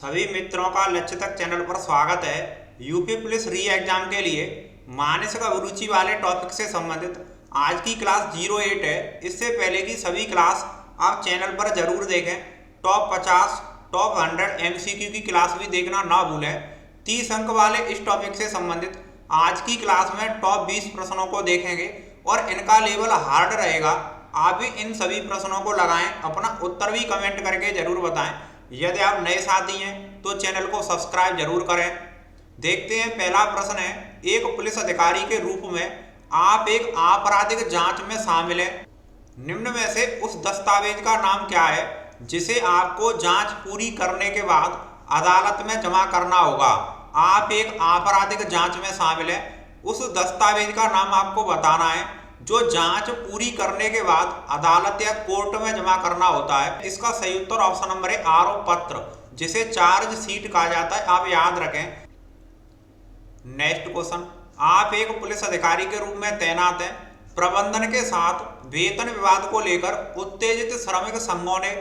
सभी मित्रों का लक्ष्य तक चैनल पर स्वागत है। यूपी पुलिस री एग्जाम के लिए मानसिक अभिरुचि वाले टॉपिक से संबंधित आज की क्लास 08 है। इससे पहले की सभी क्लास आप चैनल पर जरूर देखें। टॉप 50 टॉप 100 एमसीक्यू की क्लास भी देखना ना भूलें। 30 अंक वाले इस टॉपिक से संबंधित आज की क्लास में टॉप 20 प्रश्नों को देखेंगे और इनका लेवल हार्ड रहेगा। आप भी इन सभी प्रश्नों को लगाएं, अपना उत्तर भी कमेंट करके जरूर बताएं। यदि आप नए साथी हैं तो चैनल को सब्सक्राइब जरूर करें। देखते हैं, पहला प्रश्न है, एक पुलिस अधिकारी के रूप में आप एक आपराधिक जांच में शामिल हैं। निम्न में से उस दस्तावेज का नाम क्या है जिसे आपको जांच पूरी करने के बाद अदालत में जमा करना होगा। आप एक आपराधिक जांच में शामिल हैं, उस दस्तावेज का नाम आपको बताना है जो जांच पूरी करने के बाद अदालत या कोर्ट में जमा करना होता है। इसका सही उत्तर ऑप्शन नंबर है आरोप पत्र, जिसे चार्जशीट कहा जाता है, आप याद रखें। नेक्स्ट क्वेश्चन, आप एक पुलिस अधिकारी के रूप में तैनात हैं। प्रबंधन के साथ वेतन विवाद को लेकर उत्तेजित श्रमिक संघों ने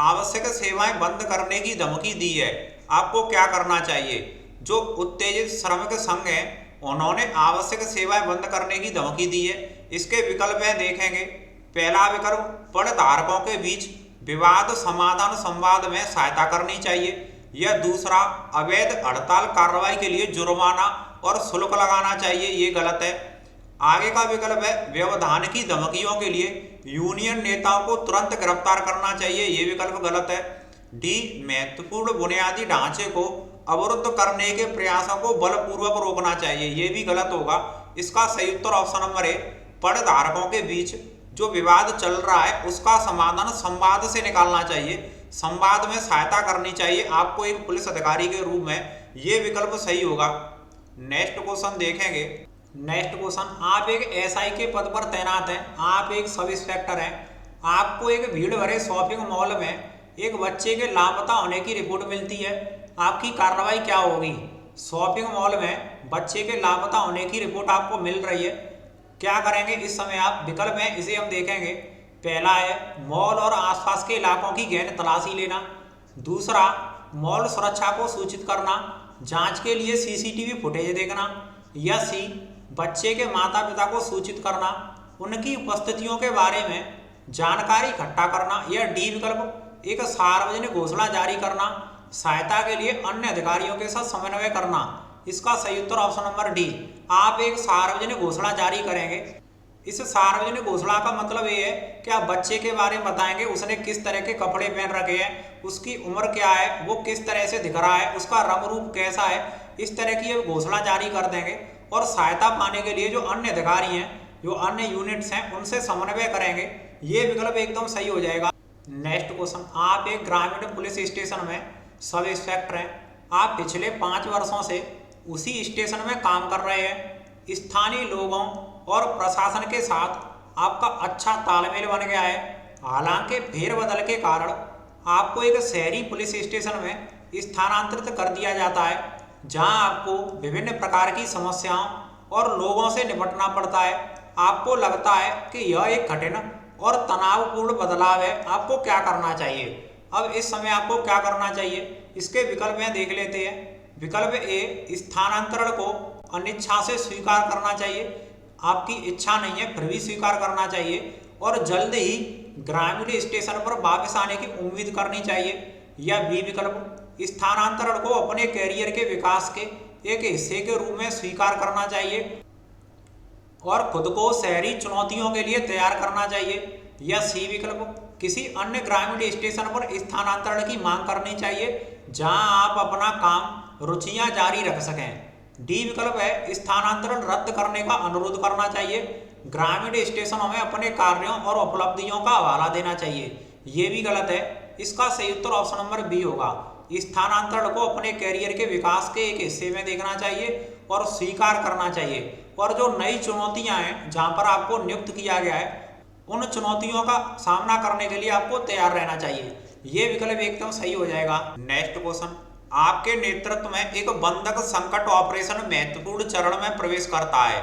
आवश्यक सेवाएं बंद करने की धमकी दी है। आपको क्या करना चाहिए? जो उत्तेजित श्रमिक संघ है उन्होंने आवश्यक सेवाएं बंद करने की धमकी दी है। इसके विकल्प है, देखेंगे। पहला विकल्प, पड़धारकों के बीच विवाद समाधान संवाद में सहायता करनी चाहिए। यह दूसरा, अवैध हड़ताल कार्रवाई के लिए जुर्माना और शुल्क लगाना चाहिए। ये गलत है। आगे का विकल्प है, व्यवधान की धमकियों के लिए यूनियन नेताओं को तुरंत गिरफ्तार करना चाहिए। ये विकल्प गलत है। डी, महत्वपूर्ण बुनियादी ढांचे को अवरुद्ध करने के प्रयासों को बलपूर्वक रोकना चाहिए। ये भी गलत होगा। इसका सही उत्तर ऑप्शन नंबर है, पड़धारकों के बीच जो विवाद चल रहा है उसका समाधान संवाद से निकालना चाहिए, संवाद में सहायता करनी चाहिए आपको एक पुलिस अधिकारी के रूप में। ये विकल्प सही होगा। नेक्स्ट क्वेश्चन देखेंगे। नेक्स्ट क्वेश्चन, आप एक एसआई के पद पर तैनात हैं। आप एक सब इंस्पेक्टर हैं। आपको एक भीड़ भरे शॉपिंग मॉल में एक बच्चे के लापता होने की रिपोर्ट मिलती है। आपकी कार्रवाई क्या होगी? शॉपिंग मॉल में बच्चे के लापता होने की रिपोर्ट आपको मिल रही है, क्या करेंगे इस समय आप? विकल्प हैं, इसे हम देखेंगे। पहला है, मॉल और आसपास के इलाकों की गहन तलाशी लेना। दूसरा, मॉल सुरक्षा को सूचित करना, जांच के लिए सीसीटीवी फुटेज देखना। या सी, बच्चे के माता पिता को सूचित करना, उनकी उपस्थितियों के बारे में जानकारी इकट्ठा करना। या डी विकल्प, एक सार्वजनिक घोषणा जारी करना, सहायता के लिए अन्य अधिकारियों के साथ समन्वय करना। इसका सही उत्तर ऑप्शन नंबर डी, आप एक सार्वजनिक घोषणा जारी करेंगे। इस सार्वजनिक घोषणा का मतलब ये है कि आप बच्चे के बारे में बताएंगे, उसने किस तरह के कपड़े पहन रखे हैं, उसकी उम्र क्या है, वो किस तरह से दिख रहा है, उसका रंग रूप कैसा है। इस तरह की घोषणा जारी कर देंगे और सहायता पाने के लिए जो अन्य अधिकारी हैं, जो अन्य यूनिट्स हैं, उनसे समन्वय करेंगे। ये विकल्प एकदम सही हो जाएगा। नेक्स्ट क्वेश्चन, आप एक ग्रामीण पुलिस स्टेशन में सब इंस्पेक्टर हैं। आप पिछले 5 वर्षों से उसी स्टेशन में काम कर रहे हैं। स्थानीय लोगों और प्रशासन के साथ आपका अच्छा तालमेल बन गया है। हालांकि फेरबदल के कारण आपको एक शहरी पुलिस स्टेशन में स्थानांतरित कर दिया जाता है, जहां आपको विभिन्न प्रकार की समस्याओं और लोगों से निपटना पड़ता है। आपको लगता है कि यह एक कठिन और तनावपूर्ण बदलाव है। आपको क्या करना चाहिए? अब इस समय आपको क्या करना चाहिए? इसके विकल्प में देख लेते हैं। विकल्प ए, स्थानांतरण को अनिच्छा से स्वीकार करना चाहिए। आपकी इच्छा नहीं है फिर भी स्वीकार करना चाहिए और जल्द ही ग्रामीण स्टेशन पर वापस आने की उम्मीद करनी चाहिए। या बी विकल्प, स्थानांतरण को अपने कैरियर के विकास के एक हिस्से के रूप में स्वीकार करना चाहिए और खुद को शहरी चुनौतियों के लिए तैयार करना चाहिए। या सी विकल्प, किसी अन्य ग्रामीण स्टेशन पर स्थानांतरण की मांग करनी चाहिए जहां आप अपना काम रुचियां जारी रख सकें। डी विकल्प है, स्थानांतरण रद्द करने का अनुरोध करना चाहिए। ग्रामीण स्टेशनों में अपने कार्यों और उपलब्धियों का हवाला देना चाहिए। ये भी गलत है। इसका सही उत्तर ऑप्शन नंबर बी होगा। स्थानांतरण को अपने कैरियर के विकास के एक हिस्से में देखना चाहिए और स्वीकार करना चाहिए। और जो नई चुनौतियां हैं जहां पर आपको नियुक्त किया गया है, उन चुनौतियों का सामना करने के लिए आपको तैयार रहना चाहिए। ये विकल्प एकदम सही हो जाएगा। नेक्स्ट क्वेश्चन, आपके नेतृत्व में एक बंधक संकट ऑपरेशन महत्वपूर्ण चरण में प्रवेश करता है।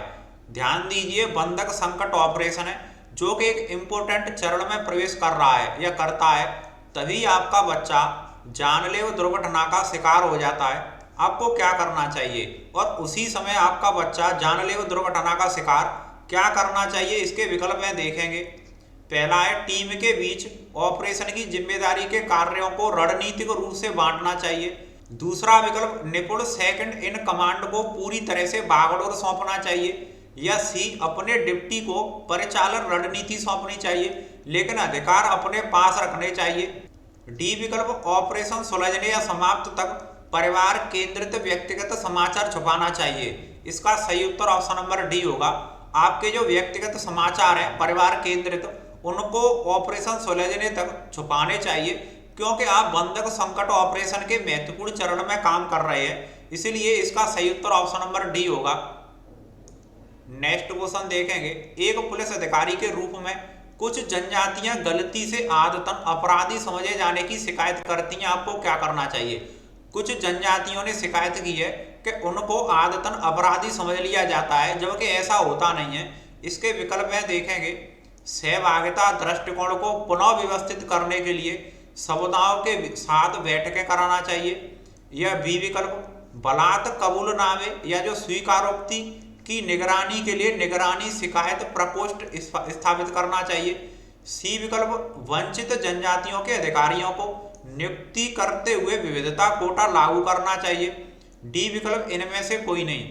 ध्यान दीजिए, बंधक संकट ऑपरेशन है जो कि एक इंपोर्टेंट चरण में प्रवेश कर रहा है या करता है। तभी आपका बच्चा जानलेवा दुर्घटना का शिकार हो जाता है, आपको क्या करना चाहिए? और उसी समय आपका बच्चा जानलेवा दुर्घटना का शिकार क्या करना चाहिए, इसके विकल्प में देखेंगे। पहला है टीम के बीच ऑपरेशन की जिम्मेदारी के कार्यों को रणनीतिक रूप से बांटना चाहिए। दूसरा विकल्प निपुण सेकंड इन कमांड को पूरी तरह से बागडोर सौंपना चाहिए। या सी अपने डिप्टी को परिचालन रणनीति सौंपनी चाहिए लेकिन अधिकार अपने पास रखने चाहिए। डी विकल्प ऑपरेशन सुलझने या समाप्त तक परिवार केंद्रित व्यक्तिगत समाचार छुपाना चाहिए। इसका सही उत्तर ऑप्शन नंबर डी होगा। आपके जो व्यक्तिगत समाचार हैं परिवार केंद्रित, उनको ऑपरेशन सुलझने तक छुपाने चाहिए क्योंकि आप बंधक संकट ऑपरेशन के महत्वपूर्ण चरण में काम कर रहे हैं, इसलिए इसका सही उत्तर ऑप्शन नंबर डी होगा। नेक्स्ट क्वेश्चन देखेंगे। एक पुलिस अधिकारी के रूप में कुछ जनजातियां गलती से आदतन अपराधी समझे जाने की शिकायत करती हैं, आपको क्या करना चाहिए? कुछ जनजातियों ने शिकायत की है कि उनको आदतन अपराधी समझ लिया जाता है, जबकि ऐसा होता नहीं है। इसके विकल्प में देखेंगे। सहभागिता दृष्टिकोण को पुनः व्यवस्थित करने के लिए समुदायों के साथ बैठकें कराना चाहिए। यह बी विकल्प बलात् कबूलनामे या जो स्वीकारोक्ति की निगरानी के लिए निगरानी शिकायत प्रकोष्ठ स्थापित करना चाहिए। सी विकल्प वंचित जनजातियों के अधिकारियों को नियुक्ति करते हुए विविधता कोटा लागू करना चाहिए। डी विकल्प इनमें से कोई नहीं।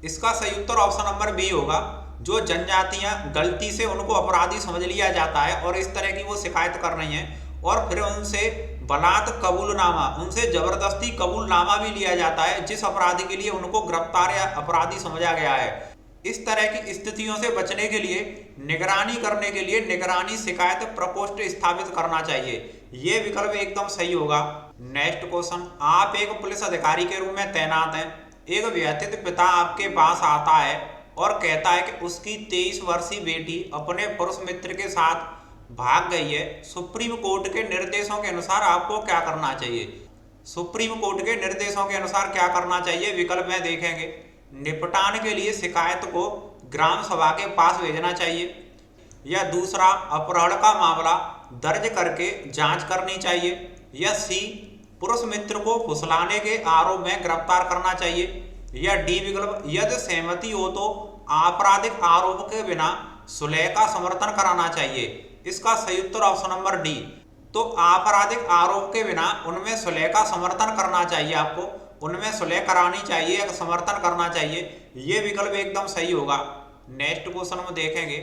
इसका सही उत्तर ऑप्शन नंबर बी होगा। जो जनजातियां गलती से उनको अपराधी समझ लिया जाता है और इस तरह की वो शिकायत कर रही हैं और फिर उनसे बलात् कबूलनामा, उनसे जबरदस्ती कबूलनामा भी लिया जाता है जिस अपराधी के लिए उनको गिरफ्तार या अपराधी समझा गया है। इस तरह की स्थितियों से बचने के लिए निगरानी करने के लिए निगरानी शिकायत प्रकोष्ठ स्थापित करना चाहिए। ये विकल्प एकदम सही होगा। Next question. आप एक पुलिस अधिकारी के रूप में तैनात हैं। एक व्यथित पिता आपके पास आता है और कहता है कि उसकी 23 वर्षीय बेटी अपने पुरुष मित्र के साथ भाग गई है। सुप्रीम कोर्ट के निर्देशों के अनुसार आपको क्या करना चाहिए? सुप्रीम कोर्ट के निर्देशों के अनुसार क्या करना चाहिए? विकल्प में देखेंगे। निपटान के लिए शिकायत को ग्राम सभा के पास भेजना चाहिए। या दूसरा अपहरण का मामला दर्ज करके जांच करनी चाहिए। या सी पुरुष मित्र को फुसलाने के आरोप में गिरफ्तार करना चाहिए। या डी विकल्प यदि सहमति हो तो आपराधिक आरोप के बिना सुलह का समर्थन कराना चाहिए। इसका सही उत्तर ऑप्शन नंबर डी। तो आपराधिक आरोप के बिना उनमें सुलह का समर्थन करना चाहिए, आपको उनमें सुलह करानी चाहिए या समर्थन करना चाहिए। ये विकल्प एकदम सही होगा। नेक्स्ट क्वेश्चन में देखेंगे।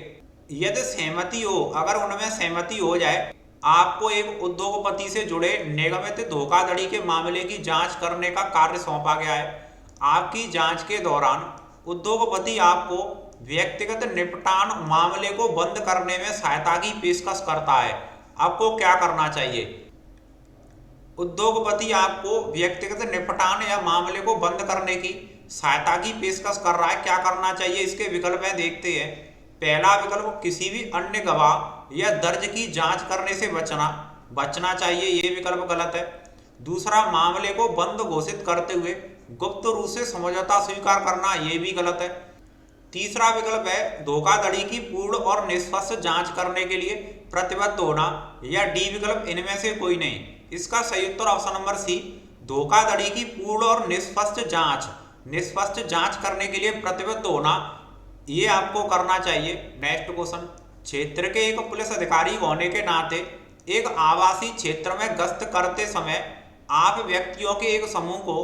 यदि सहमति हो, अगर उनमें सहमति हो जाए, आपको एक उद्योगपति से जुड़े निगमित धोखाधड़ी के मामले की जांच करने का कार्य सौंपा गया है। आपकी जांच के दौरान उद्योगपति आपको व्यक्तिगत निपटान मामले को बंद करने में सहायता की पेशकश करता है, आपको क्या करना चाहिए? उद्योगपति आपको व्यक्तिगत निपटान या मामले को बंद करने की सहायता की पेशकश कर रहा है, क्या करना चाहिए? इसके विकल्प में देखते हैं। पहला विकल्प किसी भी अन्य गवाह या दर्ज की जांच करने से बचना चाहिए, ये विकल्प गलत है। दूसरा मामले को बंद घोषित करते हुए गुप्त रूप से समझौता स्वीकार करना, ये भी गलत है। तीसरा विकल्प है धोखाधड़ी की पूर्ण और निष्पक्ष जांच करने के लिए प्रतिबद्ध होना। या डी विकल्प इनमें से कोई नहीं। इसका सही उत्तर ऑप्शन नंबर सी धोखाधड़ी की पूर्ण और निष्पक्ष जांच करने के लिए प्रतिबद्ध होना, ये आपको करना चाहिए। Next question. क्षेत्र के एक पुलिस अधिकारी होने के नाते एक आवासीय क्षेत्र में गश्त करते समय आप व्यक्तियों के एक समूह को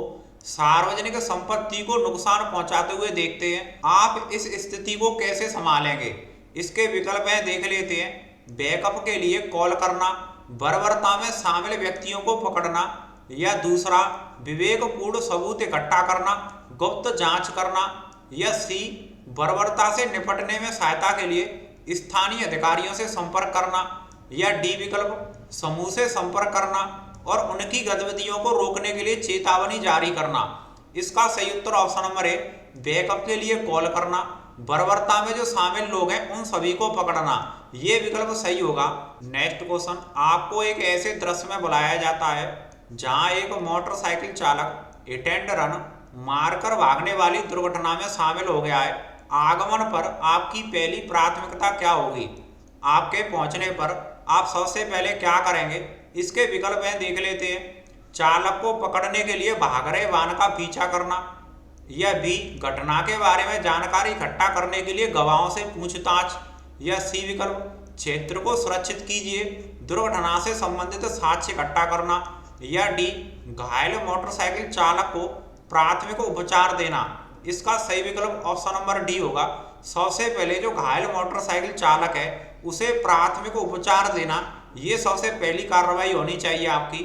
सार्वजनिक संपत्ति को नुकसान पहुंचाते हुए देखते हैं, आप इस स्थिति को कैसे संभालेंगे? इसके विकल्प हैं, देख लेते हैं। बैकअप के लिए कॉल करना, बर्बरता में शामिल व्यक्तियों को पकड़ना। या दूसरा विवेकपूर्ण सबूत इकट्ठा करना, गुप्त जांच करना। या सी बर्बरता से निपटने में सहायता के लिए स्थानीय अधिकारियों से संपर्क करना। या डी विकल्प समूह से संपर्क करना और उनकी गतिविधियों को रोकने के लिए चेतावनी जारी करना। इसका सही उत्तर ऑप्शन नंबर ए बैकअप के लिए कॉल करना, बर्बरता में जो शामिल लोग हैं उन सभी को पकड़ना, ये विकल्प सही होगा। Next question. आपको एक ऐसे दृश्य में बुलाया जाता है जहां एक मोटरसाइकिल चालक हिट एंड रन मारकर भागने वाली दुर्घटना में शामिल हो गया है। आगमन पर आपकी पहली प्राथमिकता क्या होगी? आपके पहुंचने पर आप सबसे पहले क्या करेंगे? इसके विकल्प हैं, देख लेते हैं। चालक को पकड़ने के लिए भाग रहे वाहन का पीछा करना, या बी घटना के बारे में जानकारी इकट्ठा करने के लिए गवाहों से पूछताछ, या सी विकल्प क्षेत्र को सुरक्षित कीजिए, दुर्घटना से संबंधित साक्ष्य इकट्ठा करना, या डी घायल मोटरसाइकिल चालक को प्राथमिक उपचार देना। इसका सही विकल्प ऑप्शन नंबर डी होगा। सबसे पहले जो घायल मोटरसाइकिल चालक है उसे प्राथमिक उपचार देना, ये सबसे पहली कार्रवाई होनी चाहिए आपकी।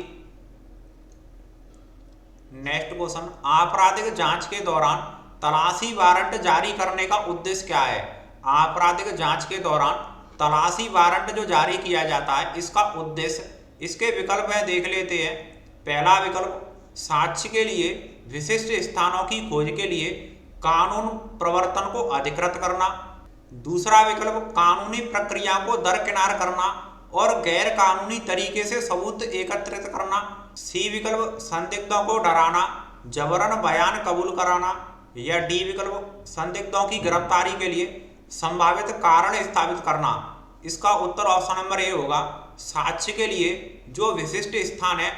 नेक्स्ट क्वेश्चन, आपराधिक जांच के दौरान तलाशी वारंट जारी करने का उद्देश्य क्या है? आपराधिक जांच के दौरान तलाशी वारंट जो जारी किया जाता है इसका उद्देश्य, इसके विकल्प हैं, देख लेते हैं। पहला विकल्प साक्ष्य के लिए विशिष्ट स्थानों की खोज के लिए कानून प्रवर्तन को अधिकृत करना। दूसरा विकल्प कानूनी प्रक्रिया को दरकिनार करना और गैर कानूनी तरीके से सबूत एकत्रित करना। सी विकल्प संदिग्धों को डराना, जबरन बयान कबूल कराना, या डी विकल्प संदिग्धों की गिरफ्तारी के लिए संभावित कारण स्थापित करना। इसका उत्तर ऑप्शन नंबर ए होगा। साक्ष्य के लिए जो विशिष्ट स्थान है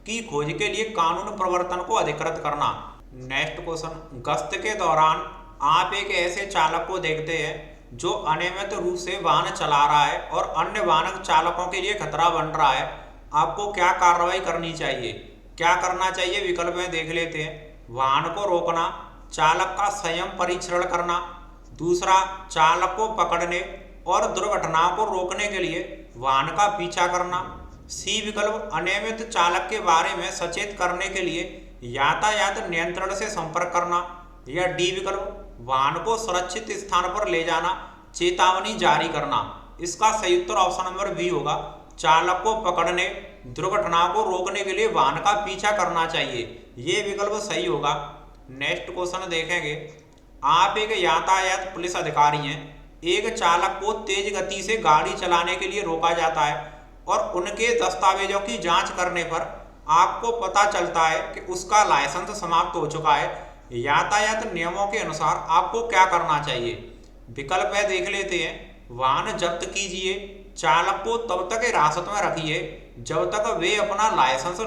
की खोज के लिए कानून प्रवर्तन को अधिकृत करना। नेक्स्ट क्वेश्चन, गश्त के दौरान आप एक ऐसे चालक को देखते हैं जो अनियमित रूप से वाहन चला रहा है और अन्य वाहन चालकों के लिए खतरा बन रहा है, आपको क्या कार्रवाई करनी चाहिए? क्या करना चाहिए? विकल्प में देख लेते हैं। वाहन को रोकना, चालक का संयम परीक्षण करना, दूसरा चालक को पकड़ने और दुर्घटनाओं को रोकने के लिए वाहन का पीछा करना, सी विकल्प अनियमित चालक के बारे में सचेत करने के लिए यातायात नियंत्रण से संपर्क करना, या डी विकल्प वाहन को सुरक्षित स्थान पर ले जाना, चेतावनी जारी करना। इसका सही उत्तर ऑप्शन नंबर बी होगा। चालक को पकड़ने, दुर्घटनाओं को रोकने के लिए वाहन का पीछा करना चाहिए, ये विकल्प सही होगा। नेक्स्ट क्वेश्चन देखेंगे, आप एक यातायात पुलिस अधिकारी हैं। एक चालक को तेज गति से गाड़ी चलाने के लिए रोका जाता है और उनके दस्तावेजों की जांच करने पर आपको पता चलता है कि उसका लाइसेंस समाप्त हो चुका है। यातायात नियमों के अनुसार आपको क्या करना चाहिए? विकल्प है, देख लेते हैं। वाहन जब्त कीजिए, चालक को तब तक हिरासत में रखिए जब तक वे अपना लाइसेंस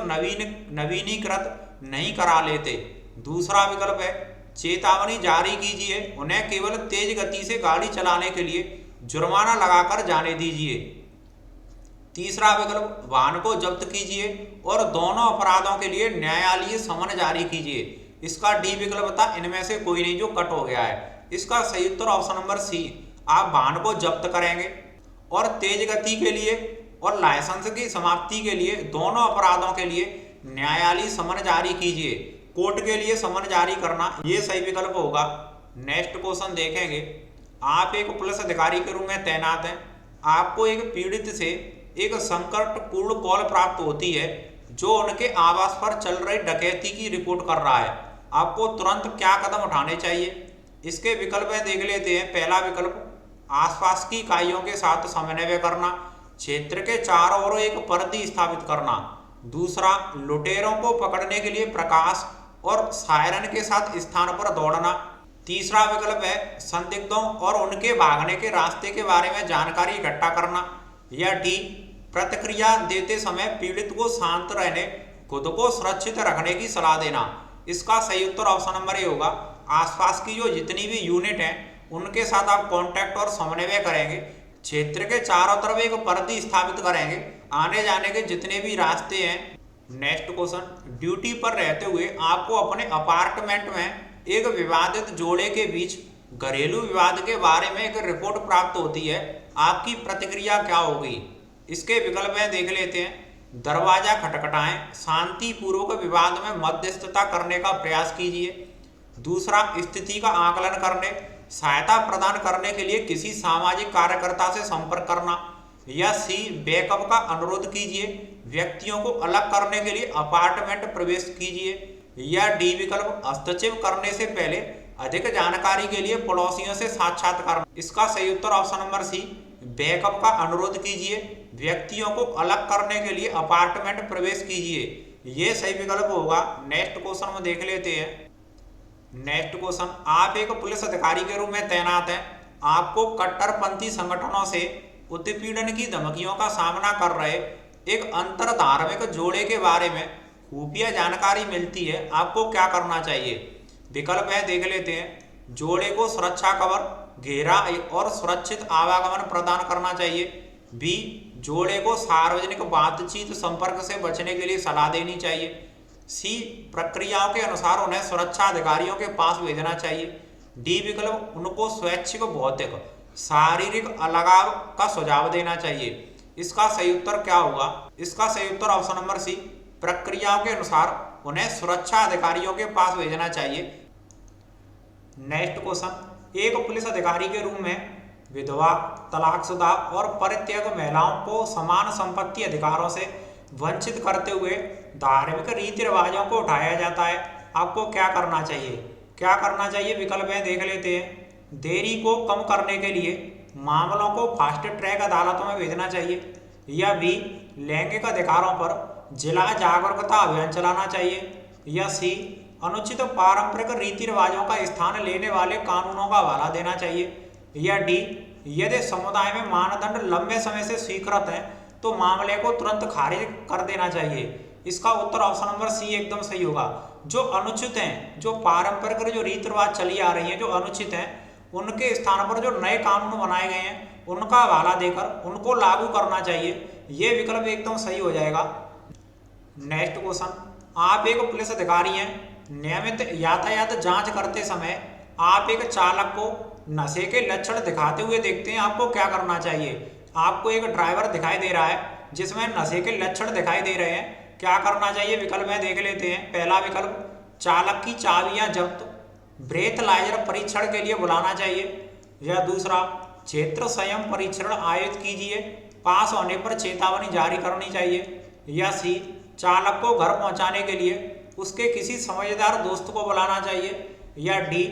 नवीनीकृत नहीं करा लेते। दूसरा विकल्प है चेतावनी जारी कीजिए, उन्हें केवल तेज गति से गाड़ी चलाने के लिए जुर्माना लगाकर जाने दीजिए। तीसरा विकल्प वाहन को जब्त कीजिए और दोनों अपराधों के लिए न्यायालयीय समन जारी कीजिए। इसका डी विकल्प था, इनमें से कोई नहीं जो कट हो गया है। इसका सही उत्तर ऑप्शन नंबर सी, आप वाहन को जब्त करेंगे और तेज गति के लिए और लाइसेंस की समाप्ति के लिए दोनों अपराधों के लिए न्यायालयीय समन जारी कीजिए। कोर्ट के लिए समन जारी करना, ये सही विकल्प होगा। नेक्स्ट क्वेश्चन देखेंगे, आप एक पुलिस अधिकारी के रूप में तैनात हैं। आपको एक पीड़ित से एक संकटपूर्ण कॉल प्राप्त होती है जो उनके आवास पर चल रही डकैती की रिपोर्ट कर रहा है। आपको तुरंत क्या कदम उठाने चाहिए? इसके विकल्प में देख लेते हैं। पहला विकल्प आसपास की इकाइयों के साथ समन्वय करना, क्षेत्र के चारों ओर एक परिधि स्थापित करना। दूसरा, लुटेरों को पकड़ने के लिए प्रकाश और सायरन के साथ स्थान पर दौड़ना। तीसरा विकल्प है संदिग्धों और उनके भागने के रास्ते के बारे में जानकारी इकट्ठा करना, या डी प्रतिक्रिया देते समय पीड़ित को शांत रहने, खुद को सुरक्षित रखने की सलाह देना। इसका सही उत्तर ऑप्शन नंबर ए होगा। आसपास की जो जितनी भी यूनिट हैं उनके साथ आप कांटेक्ट और समन्वय करेंगे, क्षेत्र के चारों तरफ एक परिधि स्थापित करेंगे, आने जाने के जितने भी रास्ते हैं। नेक्स्ट क्वेश्चन, ड्यूटी पर रहते हुए आपको अपने अपार्टमेंट में एक विवादित जोड़े के बीच घरेलू विवाद के बारे में एक रिपोर्ट प्राप्त होती है, आपकी प्रतिक्रिया क्या होगी? इसके विकल्प में देख लेते हैं। दरवाजा खटखटाएं, शांतिपूर्वक विवाद में मध्यस्थता करने का प्रयास कीजिए। दूसरा, स्थिति का आकलन करने, सहायता प्रदान करने के लिए किसी सामाजिक कार्यकर्ता से संपर्क करना, या सी बैकअप का अनुरोध कीजिए, व्यक्तियों को अलग करने के लिए अपार्टमेंट प्रवेश कीजिए, या डी विकल्प हस्तक्षेप करने से पहले अधिक जानकारी के लिए पड़ोसियों से साक्षात्कार। इसका सही उत्तर ऑप्शन नंबर सी, बैकअप का अनुरोध कीजिए, व्यक्तियों को अलग करने के लिए अपार्टमेंट प्रवेश कीजिए, ये सही विकल्प होगा। नेक्स्ट क्वेश्चन में देख लेते हैं। नेक्स्ट क्वेश्चन, आप एक पुलिस अधिकारी के रूप में तैनात हैं। आपको कट्टरपंथी संगठनों से उत्पीड़न की धमकियों का सामना कर रहे एक अंतरधार्मिक जोड़े के बारे में खुफिया जानकारी मिलती है, आपको क्या करना चाहिए? विकल्प है, देख लेते हैं। जोड़े को सुरक्षा कवर, घेरा और सुरक्षित आवागमन प्रदान करना चाहिए। बी, जोड़े को सार्वजनिक बातचीत संपर्क से बचने के लिए सलाह देनी चाहिए। सी, प्रक्रियाओं के अनुसार उन्हें सुरक्षा अधिकारियों के पास भेजना चाहिए। डी विकल्प, उनको स्वैच्छिक भौतिक शारीरिक अलगाव का सुझाव देना चाहिए। इसका सही उत्तर क्या होगा? इसका सही उत्तर ऑप्शन नंबर सी, प्रक्रियाओं के अनुसार उन्हें सुरक्षा अधिकारियों के पास भेजना चाहिए। नेक्स्ट क्वेश्चन, एक पुलिस अधिकारी के रूप में विधवा, तलाकशुदा और परित्यक्त महिलाओं को समान संपत्ति अधिकारों से वंचित करते हुए धार्मिक रीति रिवाजों को उठाया जाता है। आपको क्या करना चाहिए? क्या करना चाहिए? विकल्प है, देख लेते हैं। देरी को कम करने के लिए मामलों को फास्ट ट्रैक अदालतों में भेजना चाहिए। या बी, लैंगिक अधिकारों पर जिला जागरूकता अभियान चलाना चाहिए। या सी, अनुचित पारंपरिक रीति रिवाजों का स्थान लेने वाले कानूनों का हवाला देना चाहिए। या डी, यदि समुदाय में मानदंड लंबे समय से स्वीकृत हैं तो मामले को तुरंत खारिज कर देना चाहिए। इसका उत्तर ऑप्शन नंबर सी एकदम सही होगा। जो अनुचित हैं, जो पारंपरिक जो रीति रिवाज चली आ रही हैं, जो अनुचित हैं, उनके स्थान पर जो नए कानून बनाए गए हैं उनका हवाला देकर उनको लागू करना चाहिए। ये विकल्प एकदम सही हो जाएगा। नेक्स्ट क्वेश्चन, आप एक पुलिस अधिकारी हैं। नियमित यातायात जांच करते समय आप एक चालक को नशे के लक्षण दिखाते हुए देखते हैं, आपको क्या करना चाहिए? आपको एक ड्राइवर दिखाई दे रहा है जिसमें नशे के लक्षण दिखाई दे रहे हैं, क्या करना चाहिए? विकल्प में देख लेते हैं। पहला विकल्प, चालक की चाबियां जब्त, ब्रेथलाइजर परीक्षण के लिए बुलाना चाहिए। या दूसरा, क्षेत्र संयम परीक्षण आयोजित कीजिए, पास होने पर चेतावनी जारी करनी चाहिए। या सी, चालक को घर पहुंचाने के लिए उसके किसी समझदार दोस्त को बुलाना चाहिए। या डी,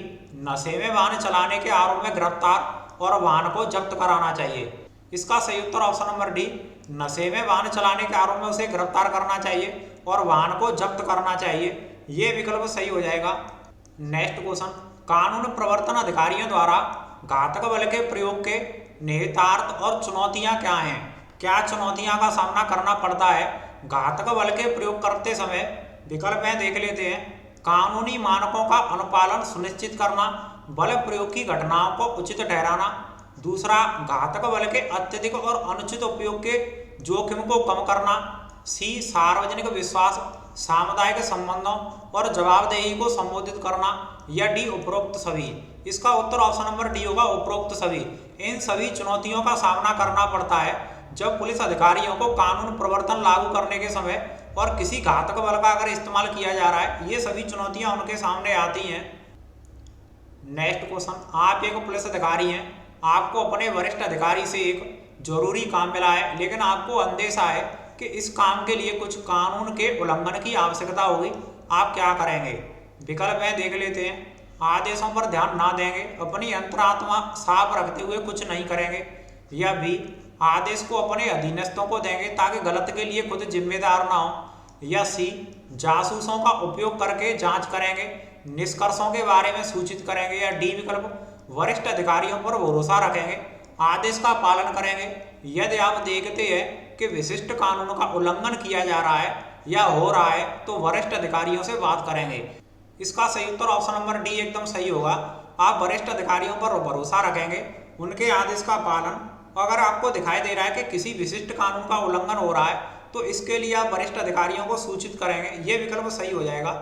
नशे में वाहन चलाने के आरोप में गिरफ्तार और वाहन को जब्त कराना चाहिए। इसका सही उत्तर ऑप्शन नंबर डी, नशे में वाहन चलाने के आरोप में उसे गिरफ्तार करना चाहिए और वाहन को जब्त करना चाहिए। ये विकल्प सही हो जाएगा। नेक्स्ट क्वेश्चन, कानून प्रवर्तन अधिकारियों द्वारा घातक बल के प्रयोग के निहितार्थ और चुनौतियां क्या हैं? क्या चुनौतियां का सामना करना पड़ता है घातक बल के प्रयोग करते समय? विकल्प में देख लेते हैं। कानूनी मानकों का अनुपालन सुनिश्चित करना, बल प्रयोग की घटनाओं को उचित ठहराना। दूसरा, घातक बल के अत्यधिक और अनुचित उपयोग के जोखिम को कम करना। सी, सार्वजनिक विश्वास, सामुदायिक संबंधों और जवाबदेही को संबोधित करना। या डी, उपरोक्त सभी। इसका उत्तर ऑप्शन नंबर डी होगा, उपरोक्त सभी। इन सभी चुनौतियों का सामना करना पड़ता है जब पुलिस अधिकारियों को कानून प्रवर्तन लागू करने के समय और किसी घातक बल का अगर इस्तेमाल किया जा रहा है, ये सभी चुनौतियां उनके सामने आती हैं। नेक्स्ट क्वेश्चन, आप एक पुलिस अधिकारी हैं। आपको अपने वरिष्ठ अधिकारी से एक जरूरी काम मिला है, लेकिन आपको अंदेशा है कि इस काम के लिए कुछ कानून के उल्लंघन की आवश्यकता होगी। आप क्या करेंगे? विकल्प में देख लेते हैं। आदेशों पर ध्यान ना देंगे, अपनी अंतरात्मा साफ रखते हुए कुछ नहीं करेंगे। या बी, आदेश को अपने अधीनस्थों को देंगे ताकि गलत के लिए खुद जिम्मेदार ना हो। या सी, जासूसों का उपयोग करके जांच करेंगे, निष्कर्षों के बारे में सूचित करेंगे। या डी विकल्प, वरिष्ठ अधिकारियों पर भरोसा रखेंगे, आदेश का पालन करेंगे। यदि आप देखते हैं कि विशिष्ट कानूनों का उल्लंघन किया जा रहा है या हो रहा है तो वरिष्ठ अधिकारियों से बात करेंगे। इसका सही उत्तर ऑप्शन नंबर डी एकदम सही होगा। आप वरिष्ठ अधिकारियों पर भरोसा रखेंगे, उनके आदेश का पालन। अगर आपको दिखाई दे रहा है कि किसी विशिष्ट कानून का उल्लंघन हो रहा है तो इसके लिए आप वरिष्ठ अधिकारियों को सूचित करेंगे। ये विकल्प सही हो जाएगा।